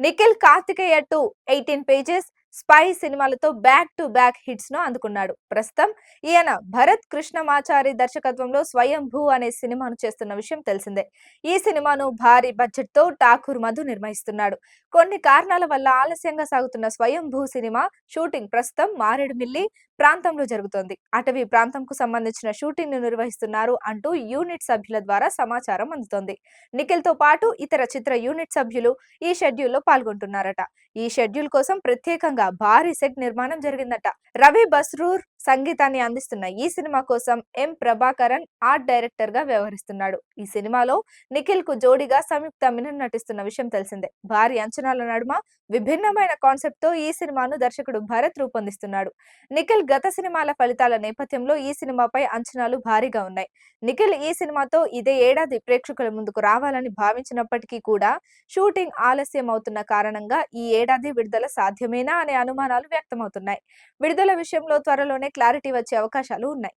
Nikhil Karthikeya 2 18 pages spy సినిమాలతో back to back hits ను అందుకున్నాడు. ప్రస్తుతం ఈయన భరత్ కృష్ణమాచారి దర్శకత్వంలో స్వయంభూ అనే సినిమాను చేస్తున్న విషయం తెలిసిందే. ఈ సినిమాను భారీ బడ్జెట్ తో ఠాకూర్ మధు నిర్వహిస్తున్నాడు. కొన్ని కారణాల వల్ల ఆలస్యంగా సాగుతున్న స్వయంభూ సినిమా షూటింగ్ ప్రస్తుతం మారేడుమిల్లి ప్రాంతంలో జరుగుతోంది. అటవీ ప్రాంతంకు సంబంధించిన షూటింగ్ ను నిర్వహిస్తున్నారు అంటూ యూనిట్ సభ్యుల ద్వారా సమాచారం అందుతోంది. నిఖిల్ తో పాటు ఇతర చిత్ర యూనిట్ సభ్యులు ఈ షెడ్యూల్లో పాల్గొంటున్నారట. ఈ షెడ్యూల్ కోసం ప్రత్యేకంగా భారీ సెట్ నిర్మాణం జరిగిందట. రవి బస్రూర్ సంగీతాన్ని అందిస్తున్న ఈ సినిమా కోసం ఎం ప్రభాకరన్ ఆర్ట్ డైరెక్టర్ గా వ్యవహరిస్తున్నాడు. ఈ సినిమాలో నిఖిల్ కు జోడిగా సంయుక్త మీనన్ నటిస్తున్న విషయం తెలిసిందే. భారీ అంచనాల నడుమ విభిన్నమైన కాన్సెప్ట్ తో ఈ సినిమాను దర్శకుడు భరత్ రూపొందిస్తున్నాడు. నిఖిల్ గత సినిమాల ఫలితాల నేపథ్యంలో ఈ సినిమాపై అంచనాలు భారీగా ఉన్నాయి. నిఖిల్ ఈ సినిమాతో ఇదే ఏడాది ప్రేక్షకుల ముందుకు రావాలని భావించినప్పటికీ కూడా షూటింగ్ ఆలస్యం అవుతున్న కారణంగా ఈ ఏడాది విడుదల సాధ్యమేనా అనే అనుమానాలు వ్యక్తమవుతున్నాయి. విడుదల విషయంలో త్వరలోనే క్లారిటీ వచ్చే అవకాశాలు ఉన్నాయి.